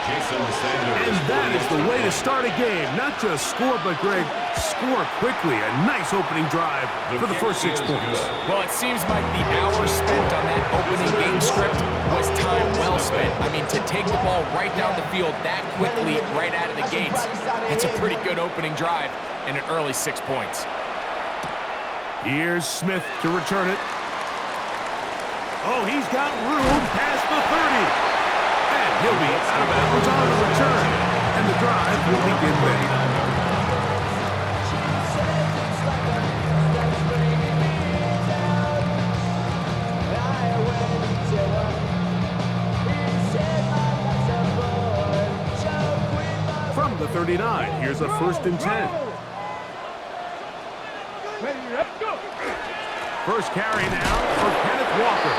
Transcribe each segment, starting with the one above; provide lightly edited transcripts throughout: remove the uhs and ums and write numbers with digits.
And that is the way to start a game. Not just score, but, Greg, score quickly. A nice opening drive for the first 6 points. Well, it seems like the hour spent on that opening game script was time well spent. I mean, to take the ball right down the field that quickly right out of the gates, it's a pretty good opening drive and an early 6 points. Here's Smith to return it. Oh, he's got room past the 30. And he'll be out of bounds on the return. And the drive will begin ready. From the 39, here's a 1st and 10. First carry now for Kenneth Walker.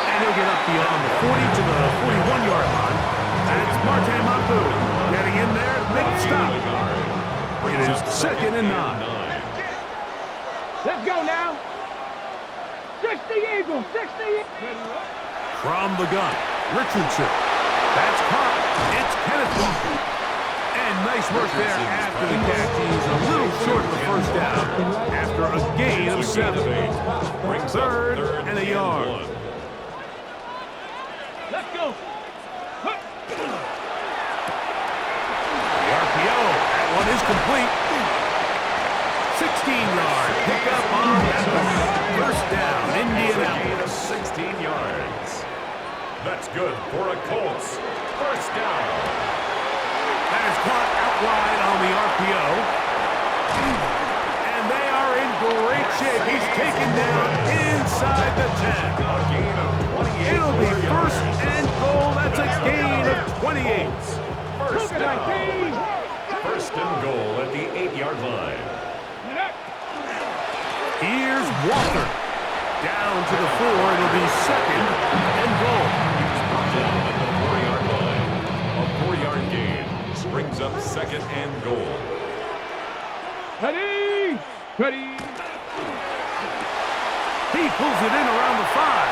And he'll get up beyond the 40 to the 41-yard line. That's Marte Mapu getting in there to make the stop. It is 2nd and 9. Let's go now. 60 Eagles, 60 Eagles. From the gun, Richardson. That's caught. It's Kenneth Walker. And nice work there after the catch. He's a little short of the first down after a gain of 7. 3rd and a yard. Let's go. The RPO. That one is complete. 16-yard pickup on that one. First down, Indianapolis. 16 yards. That's good for a Colts. First down. That is caught out wide on the RPO. And they are in great shape. He's taken down inside the 10. A gain of 28. It'll be 1st and goal. That's a gain of 28. First down. 1st and goal at the 8-yard line. Here's Walker. Down to the 4. It'll be 2nd and goal. Down at the 4-yard line. A 4-yard gain brings up 2nd and goal. Ready? Ready. He pulls it in around the 5.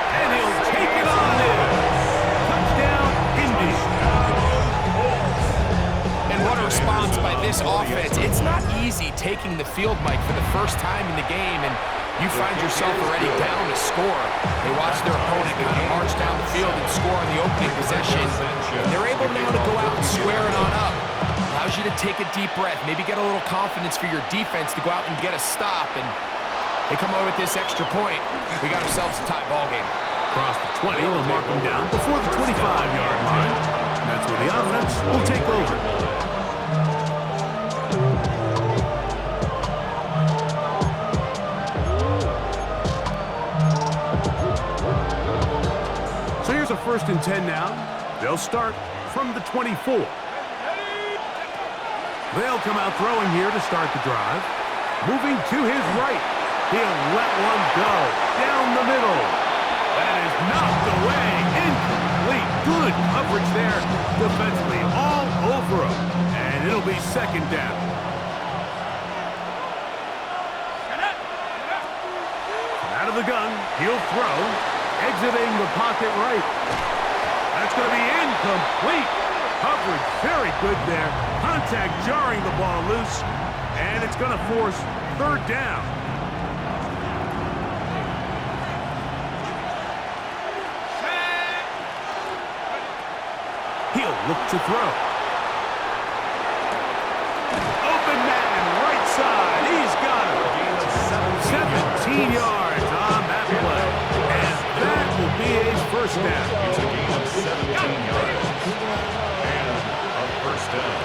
And he'll take it on in. Touchdown, Indy. And what a response by this offense. It's not easy taking the field, Mike, for the first time in the game, and you find yourself already down to score. They watch their opponent kind of march down the field and score on the opening possession. And they're able now to go out and square it on up. Allows you to take a deep breath, maybe get a little confidence for your defense to go out and get a stop. And they come away with this extra point. We got ourselves a tie ball game. Across the 20, they'll mark him down before the 25-yard line. That's where the offense will take over. So here's a 1st and 10 now. They'll start from the 24. They'll come out throwing here to start the drive. Moving to his right. He'll let one go down the middle. That is knocked away. Incomplete. Good coverage there defensively all over him. And it'll be 2nd down. Out of the gun, he'll throw. Exiting the pocket right. That's going to be incomplete. Coverage very good there. Contact jarring the ball loose. And it's going to force 3rd down. He'll look to throw. Open man, right side. He's got it. 17 yards on that play. And that will be his 1st down. It's a gain of 17 yards. And a 1st down.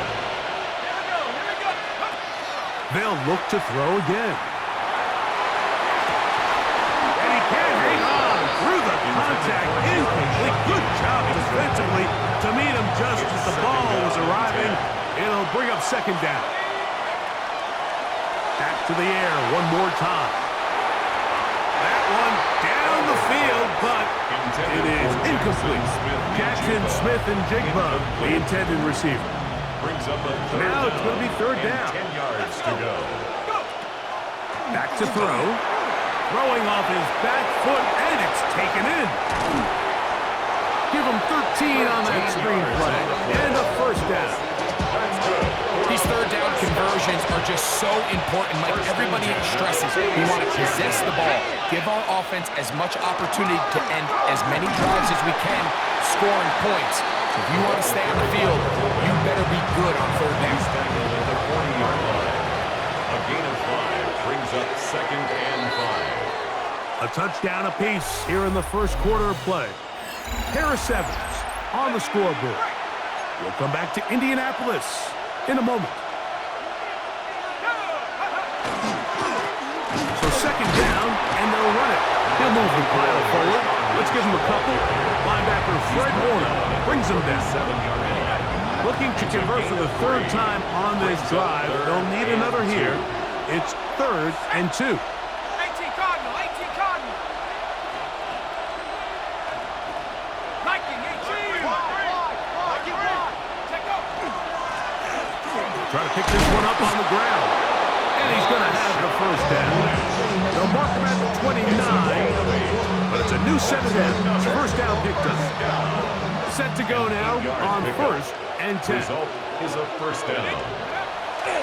They'll look to throw again. And he can't hang on through the contact. Incomplete. Good job defensively to meet him just as the ball was arriving. It'll bring up 2nd down. Back to the air one more time. That one down the field, but it is incomplete. Jackson, Smith, and Jigba, the intended receiver. Brings up a 3rd Now it's going to be 3rd and down. 10 yards to go. Back to throw. Throwing off his back foot, and it's taken in. Give him 13 on that screen play. down. These third down conversions are just so important. Like everybody stresses, we want to possess the ball, give our offense as much opportunity to end as many drives as we can, scoring points. If you want to stay on the field, you better be good on third down. At the 40-yard line. A gain of 5 brings up 2nd and 5. A touchdown apiece here in the first quarter of play. Harris Evans on the scoreboard. We'll come back to Indianapolis in a moment. So second down, and they'll run it. He'll move the pile forward. Let's give him a couple. Linebacker Fred Warner brings him down. 7-yard. Looking to convert for the third time on this drive. They'll need another here. It's 3rd and 2. 18 Cardinal, 18 Cardinal. Viking, 18. Take off. Try to pick this one up on the ground. And he's going to have the first down. They'll mark him at the 29. But it's a new set of downs. First down picked up. Set to go now on 1st and 10. Result is a first down.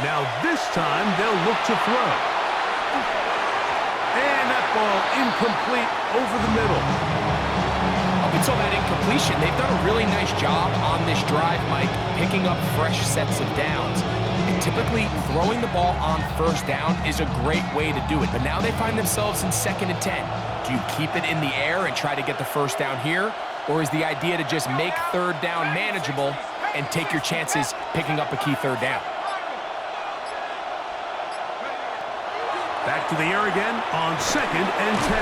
Now this time they'll look to throw. And that ball incomplete over the middle. Up until that incompletion, they've done a really nice job on this drive, Mike, picking up fresh sets of downs. And typically, throwing the ball on first down is a great way to do it. But now they find themselves in 2nd and 10. Do you keep it in the air and try to get the first down here? Or is the idea to just make third down manageable and take your chances picking up a key third down? Back to the air again on 2nd and 10.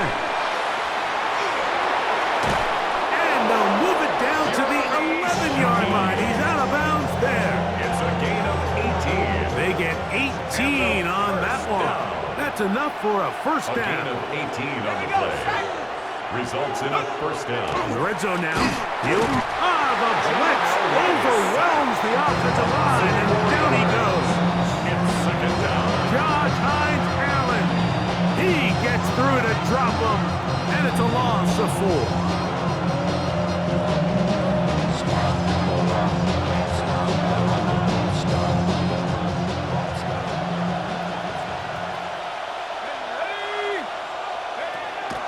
And they'll move it down to the 11-yard line. He's out of bounds there. It's a gain of 18. They get 18 on that one. That's enough for a first A gain down. of 18 on the play. Results in a first down. In the red zone now. Hill. The blitz overwhelms the offensive line, and down he goes. It's 2nd down. Josh Hines Allen. He gets through to drop him, and it's a loss of 4.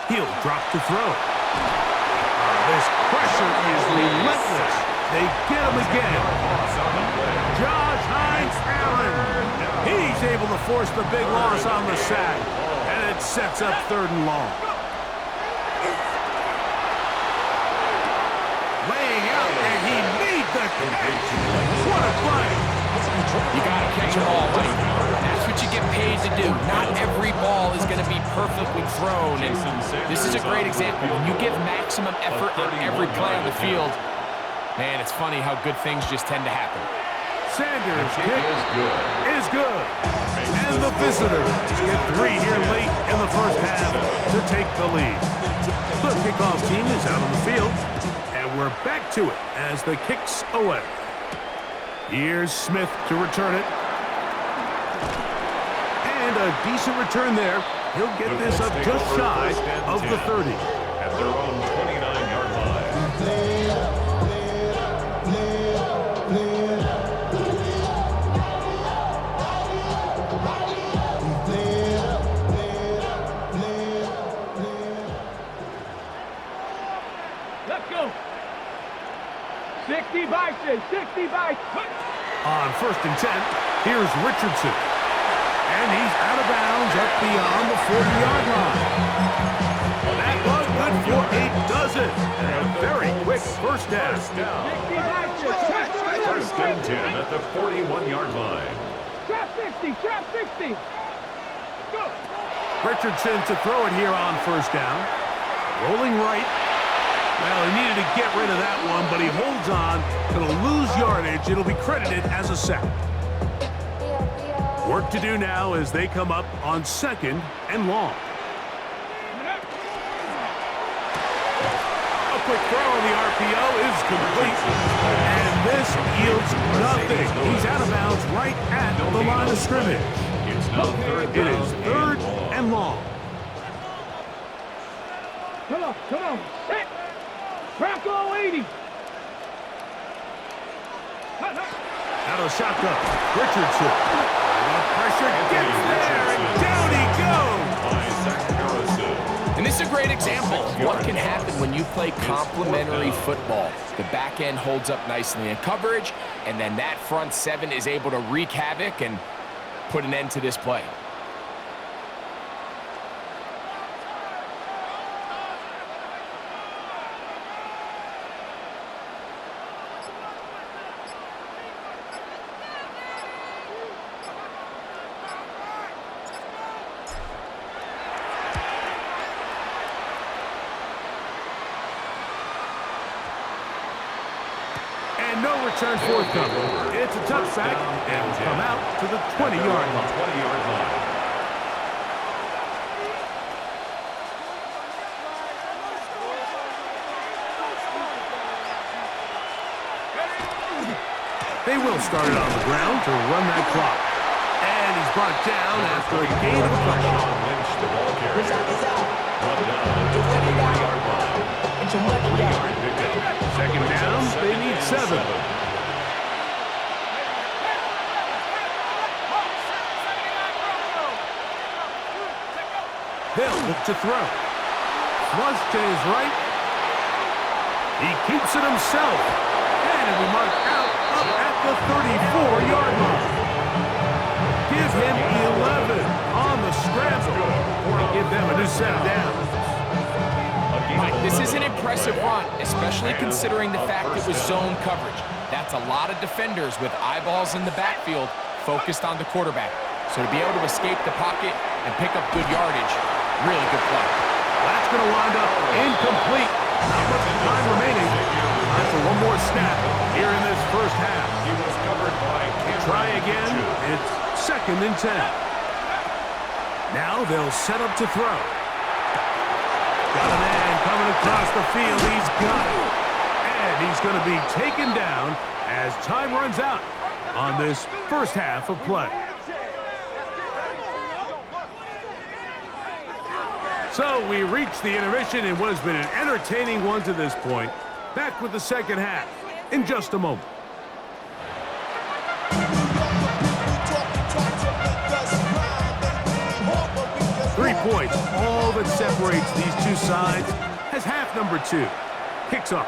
He'll drop to throw. This pressure is relentless. They get him again. Josh Hines Allen. He's able to force the big loss on the sack. And it sets up 3rd and long. Laying out, and he made the catch. What a play. You got to catch them all, Mike. That's what you get paid to do. Not every ball is going to be perfectly thrown. And this is a great example. When you give maximum effort on every play on the field, man, it's funny how good things just tend to happen. Sanders' kick is good. And the visitors get 3 here late in the first half to take the lead. The kickoff team is out on the field, and we're back to it as the kick's away. Here's Smith to return it. And a decent return there. He'll get this up just shy of the 30. At their own 29-yard line. Let's go. 60 Bison, 60 Bison. On 1st and 10, here's Richardson. And he's out of bounds up beyond the 40-yard line. That was good for a dozen. And a very quick first down. 60 Bison. 1st and 10 at the 41-yard line. Trap 60, trap 60. Go. Richardson to throw it here on 1st down. Rolling right. Well, he needed to get rid of that one, but he holds on. It'll lose yardage. It'll be credited as a sack. Work to do now as they come up on 2nd and long. A quick throw on the RPO is complete. And this yields nothing. He's out of bounds right at the line of scrimmage. It's now 3rd down. It is 3rd and long. Come on, come on. Hit. Bronco 80. shotgun. Richardson. The pressure gets there, and down he goes. And this is a great example of what can happen when you play complementary football. The back end holds up nicely in coverage, and then that front seven is able to wreak havoc and put an end to this play. And no return forthcoming. It's a touchback, and will come out to the 20-yard line. They will start it on the ground to run that clock. And he's brought down after a gain of a couple. Second down, they need 7. They'll look to throw. Flush to his right. He keeps it himself. And it'll be marked out up at the 34-yard line. Give him 11 on the scramble. Or give them a new set down. Mike, this is an impressive run, especially considering the fact it was zone coverage. That's a lot of defenders with eyeballs in the backfield focused on the quarterback. So to be able to escape the pocket and pick up good yardage, really good play. That's going to wind up incomplete. Not much time remaining. Time for one more snap here in this first half. He was covered by Try again. It's 2nd and 10. Now they'll set up to throw. Got a man coming across the field. He's got it. And he's going to be taken down as time runs out on this first half of play. So we reach the intermission in what has been an entertaining one to this point. Back with the second half in just a moment. Points, all that separates these two sides, has half number 2. Kicks off.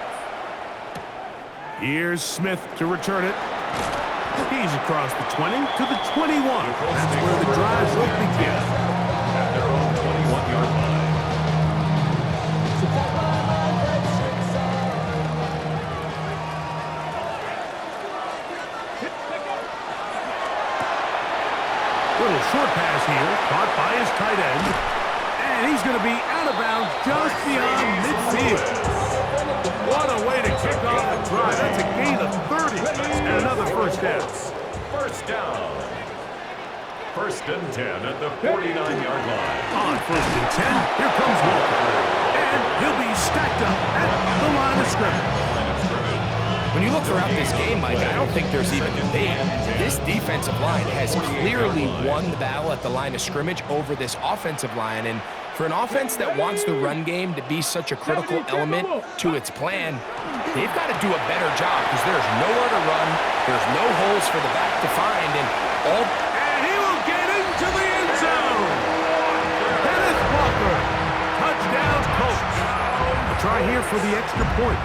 Here's Smith to return it. He's across the 20 to the 21. That's where the drive will begin. at their own 21-yard line. Little short pass here, caught by his tight end. And he's going to be out of bounds just beyond midfield. What a way to kick off the drive. That's a gain of 30 and another first down. First down. 1st and 10 at the 49-yard line. On 1st and 10, here comes Walker. And he'll be stacked up at the line of scrimmage. When you look throughout this game, Mike, I don't think there's even debate. This defensive line has clearly won the battle at the line of scrimmage over this offensive line. And for an offense that wants the run game to be such a critical element to its plan, they've got to do a better job because there's nowhere to run, there's no holes for the back to find, and all... And he will get into the end zone! Kenneth Walker, touchdown Colts. A try here for the extra point.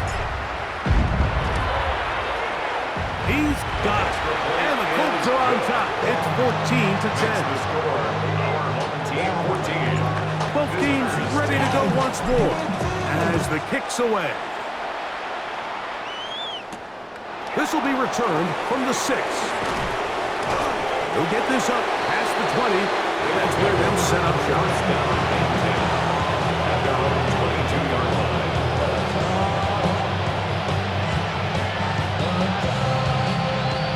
He's got it. And the Colts are on top. It's 14 to 10. The score, our home team 14. Both teams ready to go once more as the kick's away. This will be returned from the 6. They'll get this up past the 20. That's where they'll set up shop. At their own 22-yard line.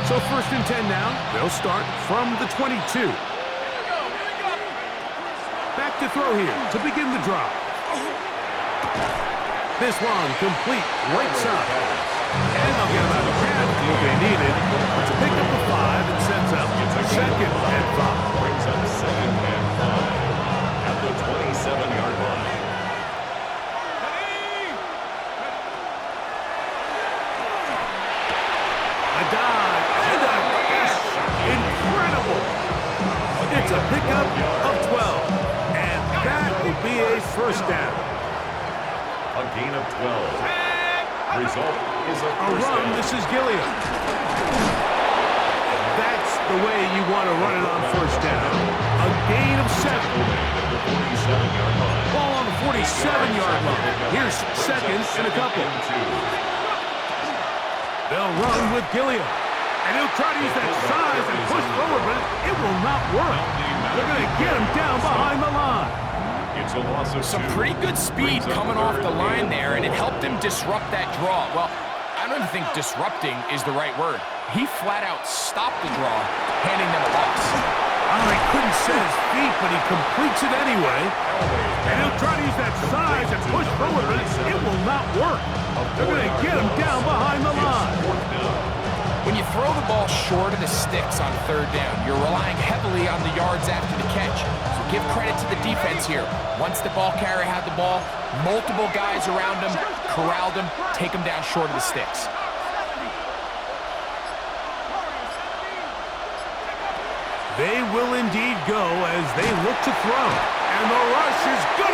So 1st and 10 now. They'll start from the 22. Back to throw here to begin the drive. This one complete right side. And they'll get about a half what they needed to pick up the 5 and sets up 2nd and 5. Brings up 2nd and 5 at the 27-yard line. A dive and a That's a pickup of 12. And that will be a first down. A gain of 12. Result is a A first run, down. this is Gilliam. That's the way you want to run it on first down. A gain of 7. Ball on the 47-yard line. Here's second and a couple. They'll run with Gilliam. And he'll try to use that size and push forward, but it will not work. They're going to get him down behind the line. It's a loss of Some 2. pretty good speed coming off the line there, and it helped him disrupt that draw. Well, I don't even think disrupting is the right word. He flat out stopped the draw, handing them a loss. Oh, he couldn't set his feet, but he completes it anyway. And he'll try to use that size and push forward, but it will not work. They're going to get him down behind the line. When you throw the ball short of the sticks on third down, you're relying heavily on the yards after the catch. So give credit to the defense here. Once the ball carrier had the ball, multiple guys around him, corralled him, take him down short of the sticks. They will indeed go as they look to throw. And the rush is good